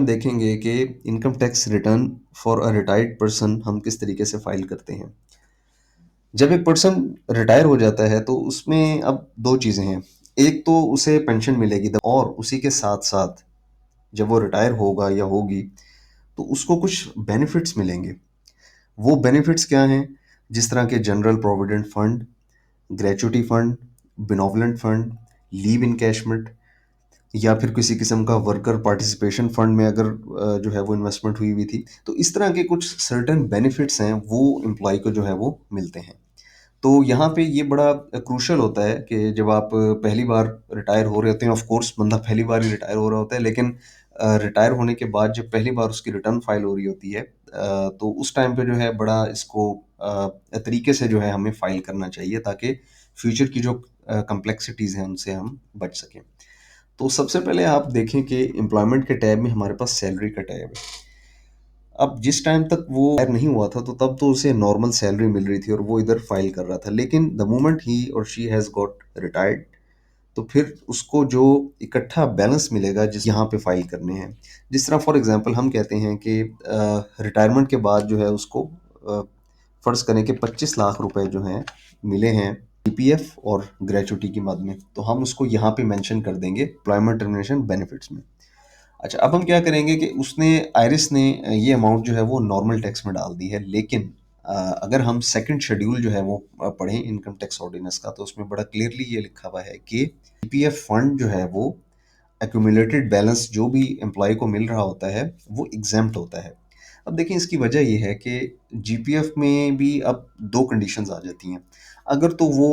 हम देखेंगे कि income tax return for a retired person हम किस तरीके से फाइल करते हैं। जब एक पर्सन रिटायर हो जाता है तो उसमें अब 2 चीज़ें हैं। एक तो उसे पेंशन मिलेगी और उसी के साथ-साथ जब वो रिटायर होगा या होगी तो उसको कुछ बेनिफिट्स मिलेंगे। वो बेनिफिट्स क्या हैं? जिस तरह के general provident fund, gratuity fund, benevolent fund, leave encashment या फिर किसी किस्म का वर्कर पार्टिसिपेशन फंड में अगर जो है वो इन्वेस्टमेंट हुई थी। तो इस तरह के कुछ सर्टेन बेनिफिट्स हैं वो एम्प्लॉयी को जो है वो मिलते हैं। तो यहाँ पे ये बड़ा क्रूशियल होता है कि जब आप पहली बार रिटायर हो रहे होते हैं, ऑफ कोर्स बंदा पहली बार ही रिटायर हो रहा होता है, लेकिन रिटायर होने के बाद जब पहली बार उसकी रिटर्न फाइल हो रही होती है, तो उस टाइम पे जो है बड़ा इसको तरीके से जो है हमें फाइल करना चाहिए ताकि फ्यूचर की जो कॉम्प्लेक्सिटीज़ हैं उनसे हम बच सकें। तो सबसे पहले आप देखें कि एम्प्लॉयमेंट के टैब में हमारे पास सैलरी का टैब है। अब जिस टाइम तक वो रिटायर नहीं हुआ था तो तब तो उसे नॉर्मल सैलरी मिल रही थी और वो इधर फाइल कर रहा था, लेकिन द मोमेंट ही और शी हैज़ गॉट रिटायर्ड तो फिर उसको जो इकट्ठा बैलेंस मिलेगा जिस यहाँ पे फाइल करने हैं। जिस तरह फॉर एग्जांपल हम कहते हैं कि रिटायरमेंट के बाद जो है उसको फ़र्ज़ करें कि 25 लाख रुपए जो हैं मिले हैं पीपीएफ और ग्रेच्युटी की मद में, तो हम उसको यहाँ पे मेंशन कर देंगे एम्प्लॉयमेंट टर्मिनेशन बेनिफिट्स में। अच्छा, अब हम क्या करेंगे कि उसने आइरिस ने ये अमाउंट जो है वो नॉर्मल टैक्स में डाल दी है, लेकिन अगर हम सेकंड शेड्यूल जो है वो पढ़ें इनकम टैक्स ऑर्डिनेंस का, तो उसमें बड़ा क्लियरली ये लिखा हुआ है कि पीपीएफ फंड जो है वो एक्यूमुलेटेड बैलेंस जो भी एम्प्लॉय को मिल रहा होता है वो एग्जेम्प्ट होता है। अब देखिए इसकी वजह ये है कि जीपीएफ में भी अब 2 कंडीशंस आ जाती हैं। अगर तो वो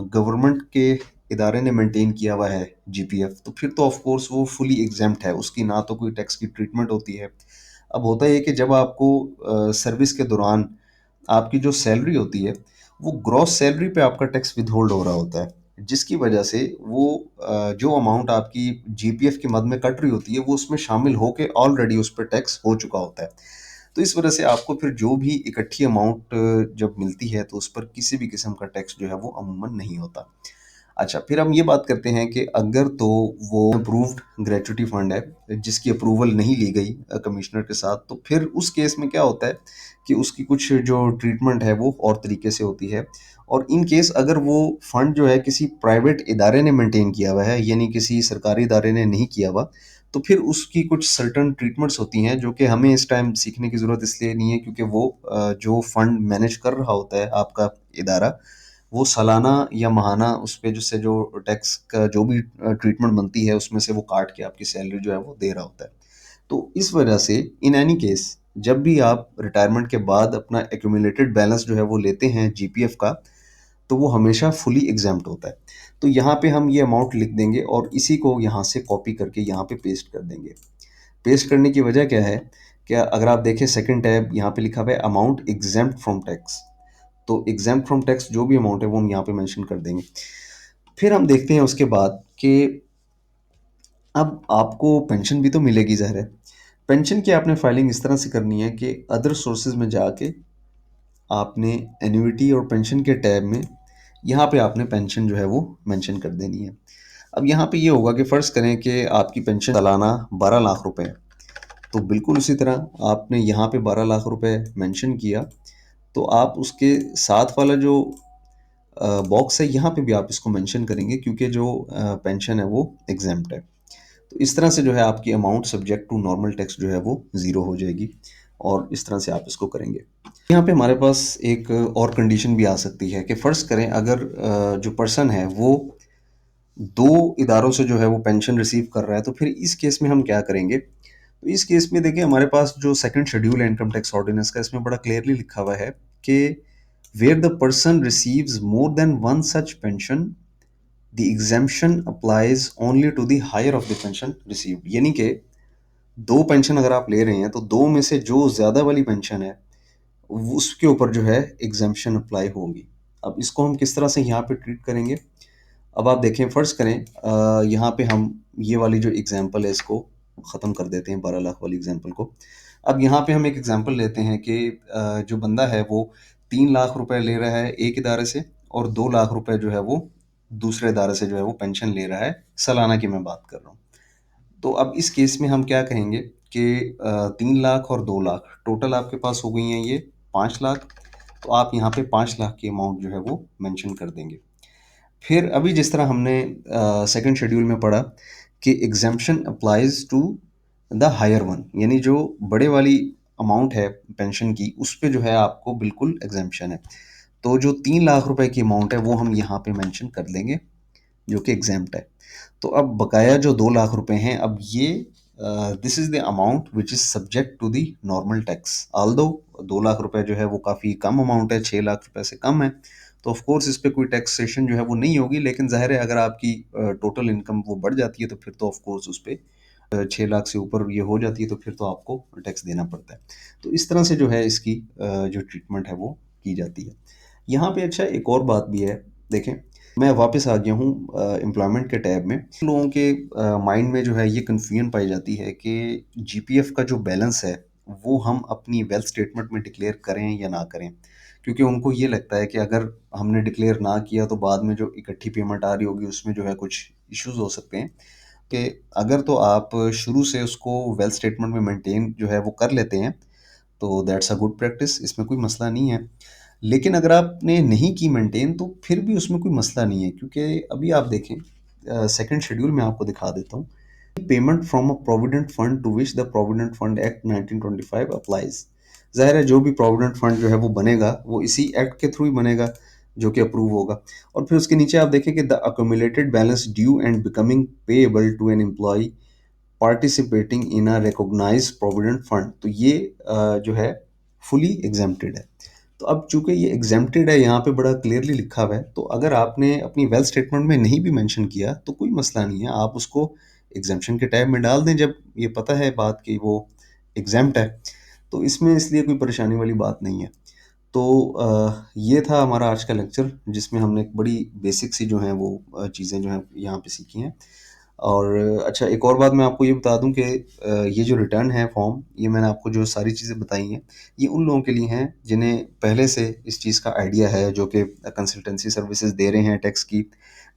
गवर्नमेंट के इदारे ने मेंटेन किया हुआ है जीपीएफ, तो फिर तो ऑफ कोर्स वो फुली एग्जेम्प्ट है, उसकी ना तो कोई टैक्स की ट्रीटमेंट होती है। अब होता ये है कि जब आपको सर्विस के दौरान आपकी जो सैलरी होती है, वो ग्रॉस सैलरी पे आपका टैक्स विथहोल्ड हो रहा होता है, जिसकी वजह से वो जो अमाउंट आपकी जीपीएफ की मद में कट रही होती है, वो उसमें शामिल होके ऑलरेडी उस पे टैक्स हो चुका होता है। तो इस वजह से आपको फिर जो भी इकट्ठी अमाउंट जब मिलती है, तो उस पर किसी भी किस्म का टैक्स जो है वो अमूमन नहीं होता। अच्छा, फिर हम ये बात करते हैं कि अगर तो वो अप्रूव्ड ग्रेच्युटी फंड है जिसकी अप्रूवल नहीं ली गई कमिश्नर के साथ, तो फिर उस केस में क्या होता है कि उसकी कुछ जो ट्रीटमेंट है वो और तरीके से होती है। और इन केस अगर वो फंड जो है किसी प्राइवेट इदारे ने मेंटेन किया हुआ है, यानी किसी सरकारी इदारे ने नहीं किया हुआ, तो फिर उसकी कुछ सर्टन ट्रीटमेंट्स होती हैं जो कि हमें इस टाइम सीखने की ज़रूरत इसलिए नहीं है क्योंकि वो जो फंड मैनेज कर रहा होता है आपका इदारा, वो सालाना या माहाना उस पे जिससे जो टैक्स का जो भी ट्रीटमेंट बनती है उसमें से वो काट के आपकी सैलरी जो है वो दे रहा होता है। तो इस वजह से इन एनी केस जब भी आप रिटायरमेंट के बाद अपना एक्यूमुलेटेड बैलेंस जो है वो लेते हैं जीपीएफ का, तो वो हमेशा फुली एग्जेम्प्ट होता है। तो यहाँ पे हम ये अमाउंट लिख देंगे और इसी को यहाँ से कॉपी करके यहाँ पे पेस्ट कर देंगे। पेस्ट करने की वजह क्या है? क्या अगर आप देखें सेकंड टैब यहाँ पे लिखा हुआ है अमाउंट एग्जेम्प्ट फ्रॉम टैक्स। तो एग्जेम्प्ट फ्रॉम टैक्स जो भी अमाउंट है वो हम यहाँ पे मेंशन कर देंगे। फिर हम देखते हैं उसके बाद कि अब आपको पेंशन भी तो मिलेगी ज़ाहिर है। पेंशन की आपने फाइलिंग इस तरह से करनी है कि अदर सोर्सेज में जाके आपने एन्युइटी और पेंशन के टैब में यहाँ पे आपने पेंशन जो है वो मेंशन कर देनी है। अब यहाँ पे ये होगा कि फ़र्ज़ करें कि आपकी पेंशन सालाना 12 लाख रुपए है, तो बिल्कुल उसी तरह आपने यहाँ पे 12 लाख रुपए मेंशन किया, तो आप उसके साथ वाला जो बॉक्स है यहाँ पे भी आप इसको मेंशन करेंगे क्योंकि जो पेंशन है वो एग्जेम्प्ट है। तो इस तरह से जो है आपकी amount subject to normal tax जो है वो ज़ीरो हो जाएगी और इस तरह से आप इसको करेंगे। यहाँ पे हमारे पास एक और कंडीशन भी आ सकती है कि फ़र्ज़ करें अगर जो पर्सन है वो 2 इदारों से जो है वो पेंशन रिसीव कर रहा है, तो फिर इस केस में हम क्या करेंगे? तो इस केस में देखिए हमारे पास जो सेकंड शेड्यूल है इनकम टैक्स ऑर्डिनेंस का, इसमें बड़ा क्लियरली लिखा हुआ है कि where the person receives more than one such pension the exemption applies only to the higher of the pension received. यानी कि 2 पेंशन अगर आप ले रहे हैं तो 2 में से जो ज़्यादा वाली पेंशन है उसके ऊपर जो है एग्जेम्पशन अप्लाई होगी। अब इसको हम किस तरह से यहाँ पे ट्रीट करेंगे? अब आप देखें फ़र्ज़ करें यहाँ पे हम ये वाली जो एग्ज़ाम्पल है इसको ख़त्म कर देते हैं 12 लाख वाली एग्ज़ाम्पल को। अब यहाँ पे हम एक एग्ज़ाम्पल लेते हैं कि जो बंदा है वो 3 लाख रुपए ले रहा है एक इदारे से और 2 लाख रुपए जो है वो दूसरे इदारे से जो है वो पेंशन ले रहा है, सालाना की मैं बात कर रहा हूँ। तो अब इस केस में हम क्या कहेंगे कि 3 लाख और 2 लाख टोटल आपके पास हो गई हैं ये 5 लाख। तो आप यहाँ पे 5 लाख की अमाउंट जो है वो मेंशन कर देंगे। फिर अभी जिस तरह हमने सेकंड शेड्यूल में पढ़ा कि exemption applies to the higher one, यानी जो बड़े वाली अमाउंट है पेंशन की उस पे जो है आपको बिल्कुल एग्जेम्पशन है। तो जो 3 लाख रुपए की अमाउंट है वो हम यहाँ पे मेंशन कर देंगे जो कि एग्जेम्प्ट है। तो अब बकाया जो 2 लाख रुपए हैं, अब ये this is the amount which is subject to the normal tax. Although 2 lakh रुपए जो है वो काफ़ी कम अमाउंट है, 6 लाख रुपए से कम है, तो ऑफ कोर्स इस पे कोई टैक्सेशन जो है वो नहीं होगी। लेकिन जाहिर है अगर आपकी टोटल इनकम वो बढ़ जाती है तो फिर तो ऑफ कोर्स उस पे 6 लाख से ऊपर ये हो जाती है तो फिर तो आपको टैक्स देना पड़ता है। तो इस तरह से जो है इसकी जो ट्रीटमेंट है वो की जाती है यहाँ पे। अच्छा, एक और बात भी है, देखें, मैं वापस आ गया हूँ एम्प्लॉयमेंट के टैब में। लोगों के माइंड में जो है ये कन्फ्यूजन पाई जाती है कि जीपीएफ का जो बैलेंस है वो हम अपनी वेल्थ स्टेटमेंट में डिक्लेयर करें या ना करें। क्योंकि उनको ये लगता है कि अगर हमने डिक्लेयर ना किया तो बाद में जो इकट्ठी पेमेंट आ रही होगी उसमें जो है कुछ इश्यूज हो सकते हैं। कि अगर तो आप शुरू से उसको वेल्थ स्टेटमेंट में मेंटेन जो है वो कर लेते हैं तो दैट्स अ गुड प्रैक्टिस, इसमें कोई मसला नहीं है। लेकिन अगर आपने नहीं की मेंटेन तो फिर भी उसमें कोई मसला नहीं है, क्योंकि अभी आप देखें सेकंड शेड्यूल में आपको दिखा देता हूँ। Payment from a provident fund to which the provident fund act 1925 applies. जाहिर है जो भी प्रोविडेंट फंड जो है वो बनेगा वो इसी एक्ट के थ्रू ही बनेगा जो कि अप्रूव होगा। और फिर उसके नीचे आप देखें कि the accumulated balance due and becoming payable to an employee participating in a recognised provident fund, तो ये जो है फुली एग्जेम्प्टेड है। तो अब चूंकि ये एग्जेम्प्टेड है यहाँ पे बड़ा क्लियरली लिखा हुआ है, तो अगर आपने अपनी वेल्थ स्टेटमेंट में नहीं भी मेंशन किया तो कोई मसला नहीं है, आप उसको एग्जेम्पशन के टैब में डाल दें जब ये पता है बात कि वो एग्जेम्प्ट है। तो इसमें इसलिए कोई परेशानी वाली बात नहीं है। तो ये था हमारा आज का लेक्चर जिसमें हमने एक बड़ी बेसिक सी जो है वो चीज़ें जो हैं यहाँ पे सीखी हैं। और अच्छा, एक और बात मैं आपको ये बता दूं कि ये जो रिटर्न है फॉर्म, ये मैंने आपको जो सारी चीज़ें बताई हैं ये उन लोगों के लिए हैं जिन्हें पहले से इस चीज़ का आइडिया है, जो कि कंसल्टेंसी सर्विसेज दे रहे हैं टैक्स की,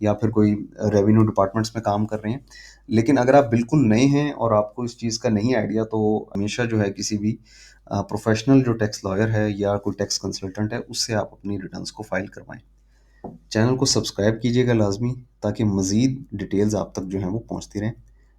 या फिर कोई रेवेन्यू डिपार्टमेंट्स में काम कर रहे हैं। लेकिन अगर आप बिल्कुल नए हैं और आपको इस चीज़ का नहीं आइडिया, तो हमेशा जो है किसी भी प्रोफेशनल जो टैक्स लॉयर है या कोई टैक्स कंसल्टेंट है उससे आप अपनी रिटर्न्स को फाइल करवाएं। चैनल को सब्सक्राइब कीजिएगा लाजमी, ताकि मज़ीद डिटेल्स आप तक जो हैं वो पहुंचती रहें।